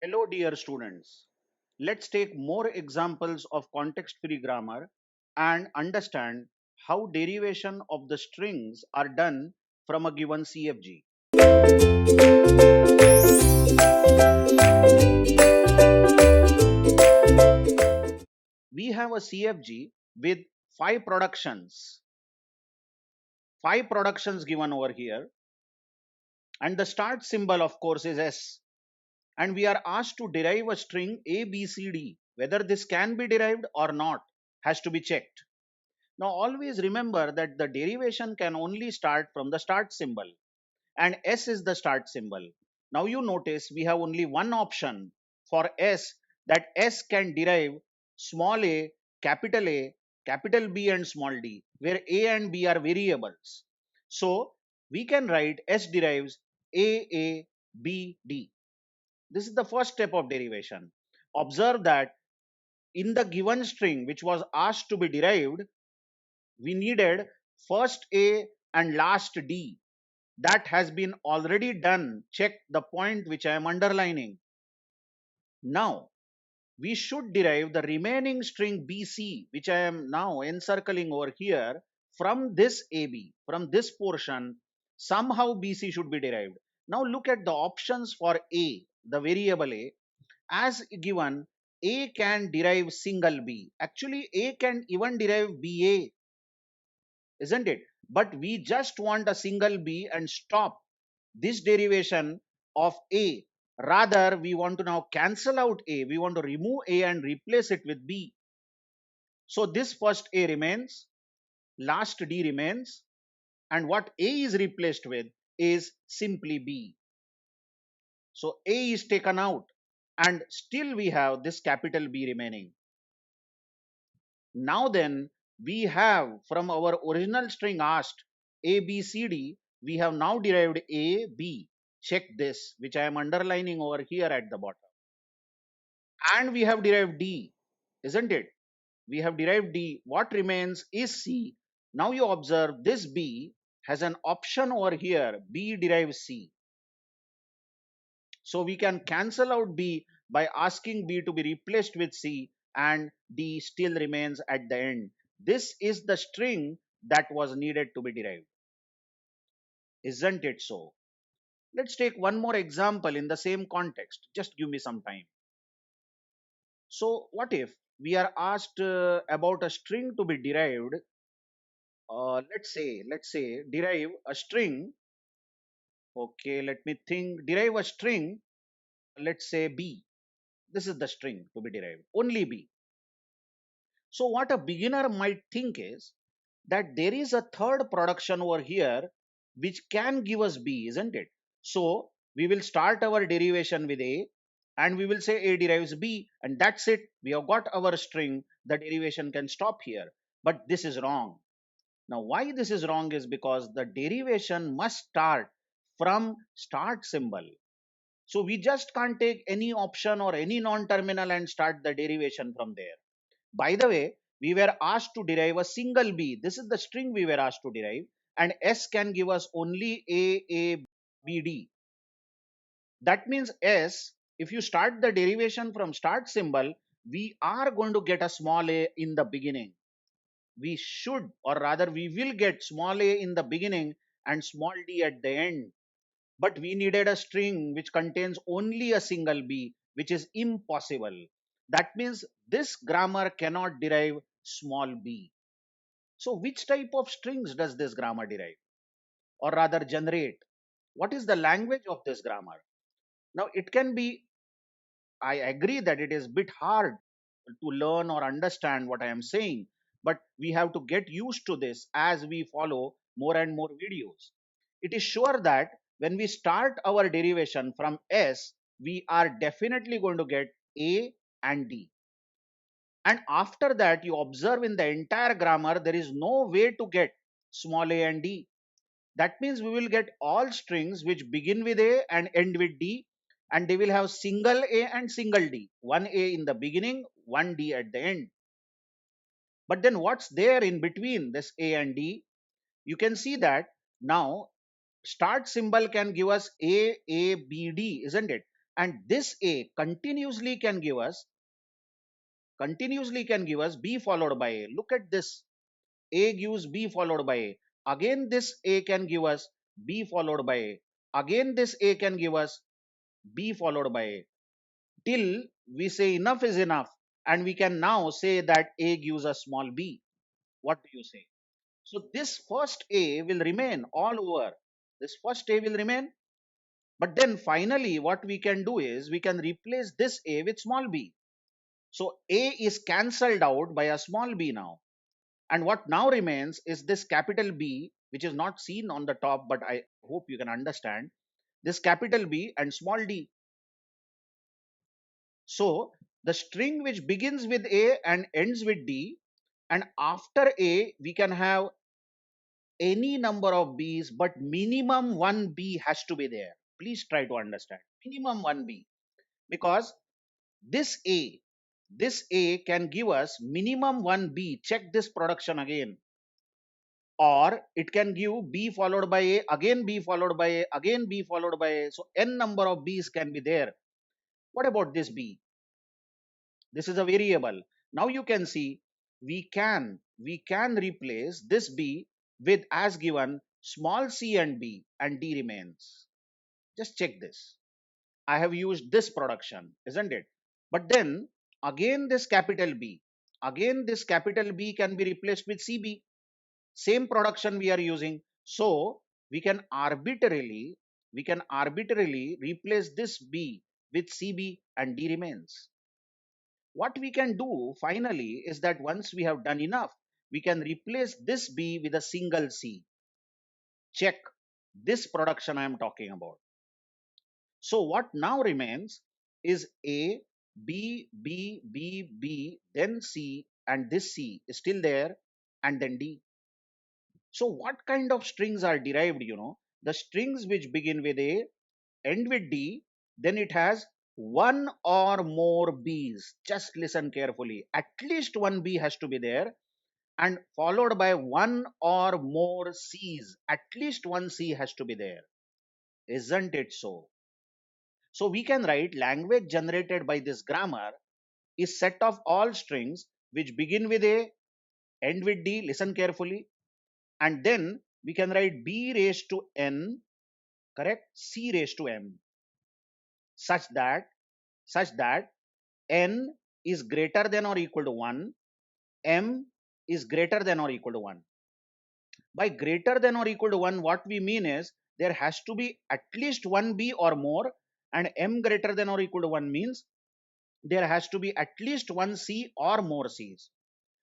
Hello, dear students. Let's take more examples of context-free grammar and understand how derivation of the strings are done from a given CFG. We have a CFG with five productions given over here, and the start symbol, of course, is S. And we are asked to derive a string A, B, C, D. Whether this can be derived or not has to be checked. Now always remember that the derivation can only start from the start symbol and S is the start symbol. Now you notice we have only one option for S, that S can derive small a, capital B and small d, where A and B are variables. So we can write S derives A, B, D. This is the first step of derivation. Observe that in the given string which was asked to be derived, we needed first A and last D. That has been already done. Check the point which I am underlining. Now, we should derive the remaining string BC, which I am now encircling over here, from this AB, from this portion. Somehow BC should be derived. Now look at the options for A, the variable A. As given, A can derive single B. Actually, A can even derive BA, isn't it? But we just want a single B and stop this derivation of A. Rather, we want to now cancel out A. We want to remove A and replace it with B. So this first A remains, last D remains, and what A is replaced with is simply B. So A is taken out and still we have this capital B remaining. Now then, we have from our original string asked A, B, C, D, we have now derived A, B. Check this, which I am underlining over here at the bottom. And we have derived D, isn't it? We have derived D. What remains is C. Now you observe this B has an option over here. B derives C. So we can cancel out B by asking B to be replaced with C, and D still remains at the end. This is the string that was needed to be derived. Isn't it so? Let's take one more example in the same context. Just give me some time. So what if we are asked about a string to be derived? Let's say derive a string. Okay, let me think. Derive a string. Let's say B. This is the string to be derived. Only B. So what a beginner might think is that there is a third production over here which can give us B, isn't it? So we will start our derivation with A and we will say A derives B, and that's it. We have got our string. The derivation can stop here. But this is wrong. Now why this is wrong is because the derivation must start from start symbol. So we just can't take any option or any non-terminal and start the derivation from there. By the way, we were asked to derive a single B. This is the string we were asked to derive, and S can give us only A, B, D. That means S, if you start the derivation from start symbol, we are going to get a small a in the beginning. We should, or rather we will get small a in the beginning and small d at the end. But we needed a string which contains only a single b, which is impossible. That means this grammar cannot derive small b. So which type of strings does this grammar derive, or rather generate? What is the language of this grammar? Now it can be, I agree that it is a bit hard to learn or understand what I am saying, but we have to get used to this as we follow more and more videos. It is sure that when we start our derivation from S, we are definitely going to get A and D. And after that, you observe in the entire grammar, there is no way to get small a and D. That means we will get all strings which begin with A and end with D, and they will have single A and single D. One A in the beginning, one D at the end. But then what's there in between this A and D? You can see that now start symbol can give us A, B, D, isn't it? And this A continuously can give us B followed by A. Look at this. A gives B followed by A. Again, this A can give us B followed by A. Again, this A can give us B followed by A. Till we say enough is enough. And we can now say that A gives us small b. What do you say? So this first A will remain all over. This first A will remain. But then finally, what we can do is we can replace this A with small b. So A is cancelled out by a small b now. And what now remains is this capital B, which is not seen on the top, but I hope you can understand. This capital B and small d. So the string which begins with A and ends with D, and after A, we can have any number of B's, but minimum one B has to be there. Please try to understand. Minimum one B. Because this A, this A can give us minimum one B. Check this production again. Or it can give B followed by A, again B followed by A, again B followed by A. So n number of B's can be there. What about this B? This is a variable. Now you can see we can replace this B with as given small c and b, and d remains. Just check this. I have used this production, isn't it? But then again this capital B, again this capital B can be replaced with CB. Same production we are using. So we can arbitrarily replace this B with CB, and D remains. What we can do finally is that once we have done enough, we can replace this B with a single C. Check this production I am talking about. So what now remains is A, B, B, B, B, then C, and this C is still there, and then D. So what kind of strings are derived? The strings which begin with A, end with D, then it has one or more B's. Just listen carefully. At least one B has to be there, and followed by one or more C's. At least one C has to be there. Isn't it so? So we can write language generated by this grammar is set of all strings which begin with A, end with D. Listen carefully. And then we can write B raised to N, correct? C raised to M, such that n is greater than or equal to 1, m is greater than or equal to 1. By greater than or equal to 1, what we mean is there has to be at least one b or more, and m greater than or equal to 1 means there has to be at least one c or more c's.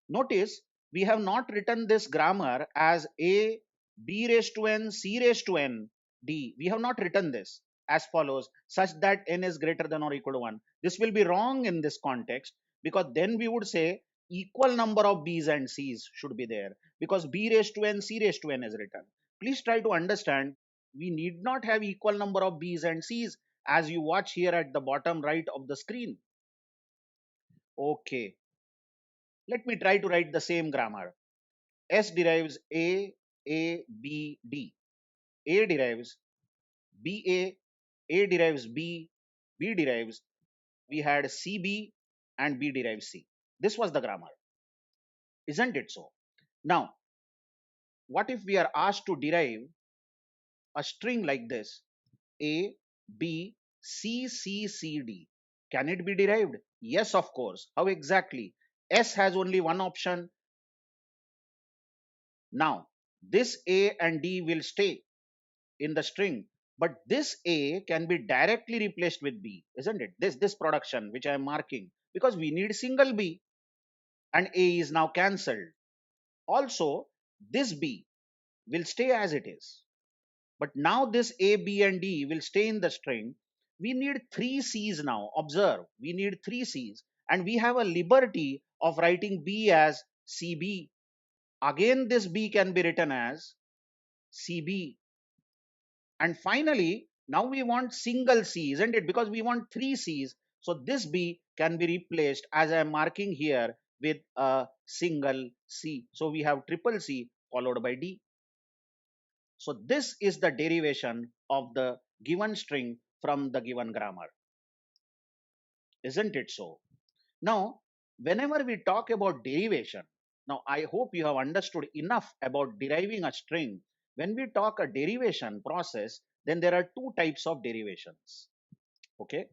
Notice we have not written this grammar as a, b raised to n, c raised to n, d. We have not written this as follows, such that n is greater than or equal to 1. This will be wrong in this context, because then we would say equal number of b's and c's should be there, because b raised to n, c raised to n is written. Please try to understand, we need not have equal number of b's and c's, as you watch here at the bottom right of the screen. Okay, let me try to write the same grammar. S derives A, B, D. A derives BA, A derives B, B derives, we had CB, and B derives C. This was the grammar. Isn't it so? Now, what if we are asked to derive a string like this, A, B, C, C, C, D? Can it be derived? Yes, of course. How exactly? S has only one option. Now, this A and D will stay in the string, but this A can be directly replaced with B, isn't it? This production which I am marking, because we need single B, and A is now cancelled. Also, this B will stay as it is, but now this A, B, and D will stay in the string. We need three C's now. Observe, we need three C's, and we have a liberty of writing B as CB. Again, this B can be written as CB. And finally, now we want single C, isn't it? Because we want three C's. So this B can be replaced, as I am marking here, with a single C. So we have triple C followed by D. So this is the derivation of the given string from the given grammar. Isn't it so? Now, whenever we talk about derivation, now I hope you have understood enough about deriving a string. When we talk a derivation process, then there are two types of derivations. Okay.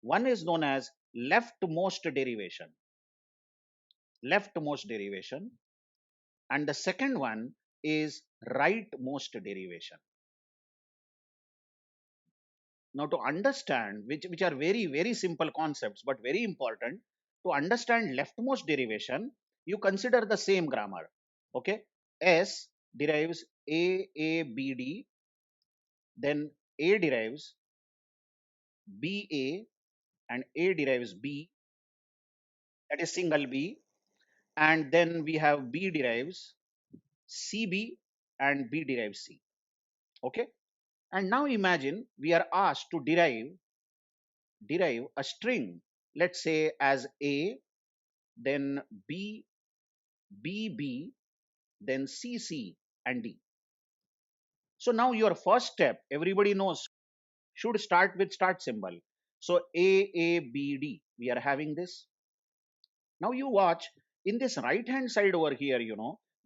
One is known as leftmost derivation, leftmost derivation, and the second one is rightmost derivation. Now, to understand, which are very simple concepts but very important, to understand leftmost derivation, you consider the same grammar. Okay, S derives A B D, then A derives BA, and A derives B, that is single B, and then we have B derives CB, and B derives C. Okay, and now imagine we are asked to derive a string, let's say as A, then B, B, then C, and D. So now your first step, everybody knows, should start with start symbol. So A, B, D, we are having this. Now you watch in this right hand side over here,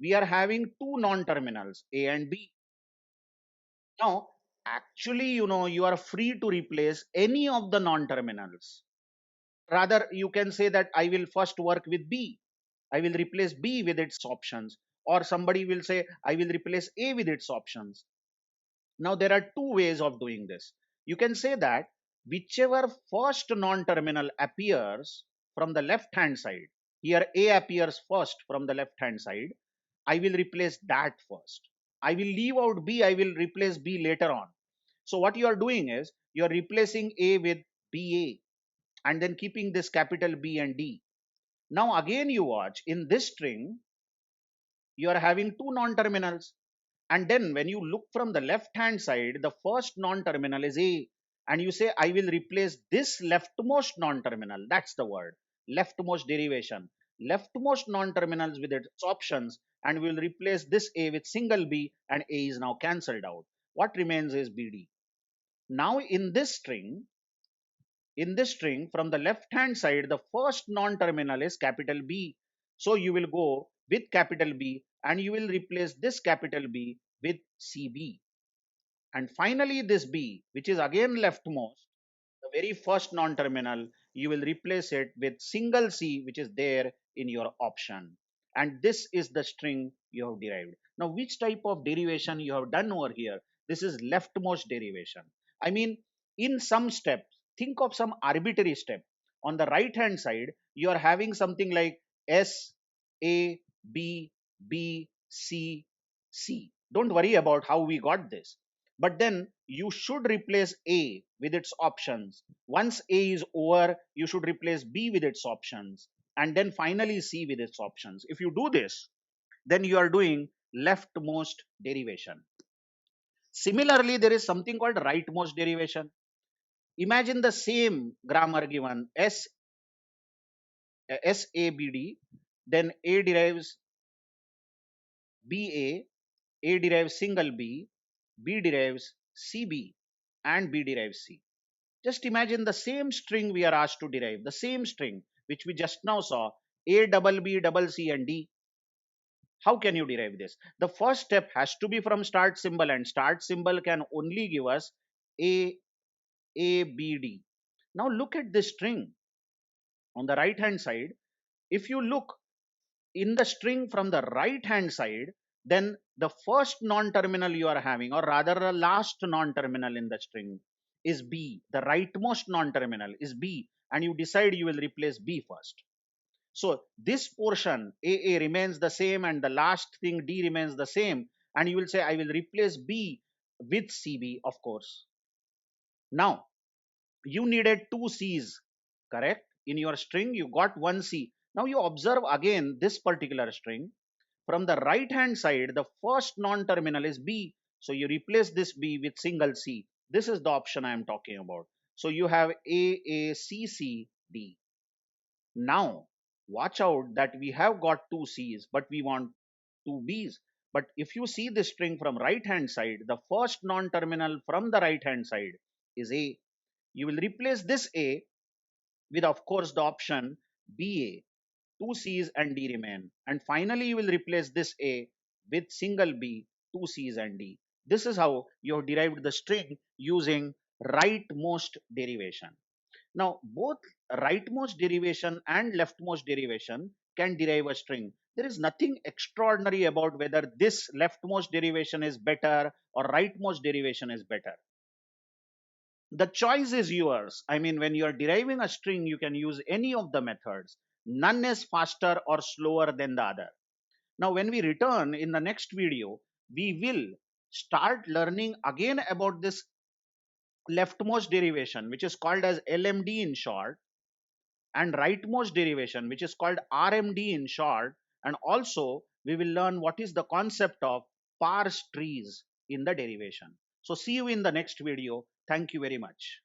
we are having two non-terminals, A and B. Now, actually, you are free to replace any of the non-terminals. Rather, you can say that I will first work with B. I will replace B with its options. Or somebody will say, I will replace A with its options. Now, there are two ways of doing this. You can say that whichever first non-terminal appears from the left-hand side, here A appears first from the left-hand side, I will replace that first. I will leave out B, I will replace B later on. So what you are doing is, you are replacing A with BA and then keeping this capital B and D. Now again you watch, in this string, you are having two non-terminals. And then when you look from the left hand side, the first non-terminal is A. And you say, I will replace this leftmost non-terminal. That's the word. Leftmost derivation. Leftmost non-terminals with its options, and we will replace this A with single B, and A is now cancelled out. What remains is BD. Now in this string, from the left hand side, the first non-terminal is capital B. So you will go with capital B and you will replace this capital B with CB. And finally this B, which is again leftmost, the very first non-terminal, you will replace it with single C, which is there in your option. And this is the string you have derived. Now, which type of derivation you have done over here? This is leftmost derivation. I mean, in some steps, think of some arbitrary step. On the right hand side, you are having something like S, A, B, B, C, C. Don't worry about how we got this. But then you should replace A with its options. Once A is over, you should replace B with its options, and then finally C with its options. If you do this, then you are doing leftmost derivation. Similarly, there is something called rightmost derivation. Imagine the same grammar given, SABD, then A derives BA, A derives single B, B derives CB, and B derives C. Just imagine the same string we are asked to derive, the same string which we just now saw, A double B double C and D. How can you derive this? The first step has to be from start symbol, and start symbol can only give us A B D. Now look at this string on the right hand side. If you look in the string from the right hand side, then the first non-terminal you are having, or rather the last non-terminal in the string, is B. The rightmost non-terminal is B, and you decide you will replace B first. So this portion AA remains the same, and the last thing D remains the same, and you will say I will replace B with CB, of course. Now you needed two C's, correct? In your string you got one C. Now you observe again this particular string. From the right hand side, the first non-terminal is B. So you replace this B with single C. This is the option I am talking about. So you have AACCD. Now watch out that we have got two C's, but we want two B's. But if you see this string from right hand side, the first non-terminal from the right hand side is A. You will replace this A with of course the option BA. Two C's and D remain. And finally, you will replace this A with single B, two C's and D. This is how you have derived the string using rightmost derivation. Now, both rightmost derivation and leftmost derivation can derive a string. There is nothing extraordinary about whether this leftmost derivation is better or rightmost derivation is better. The choice is yours. I mean, when you are deriving a string, you can use any of the methods. None is faster or slower than the other. Now, when we return in the next video, we will start learning again about this leftmost derivation, which is called as LMD in short, and rightmost derivation, which is called RMD in short. And also, we will learn what is the concept of parse trees in the derivation. So, see you in the next video. Thank you very much.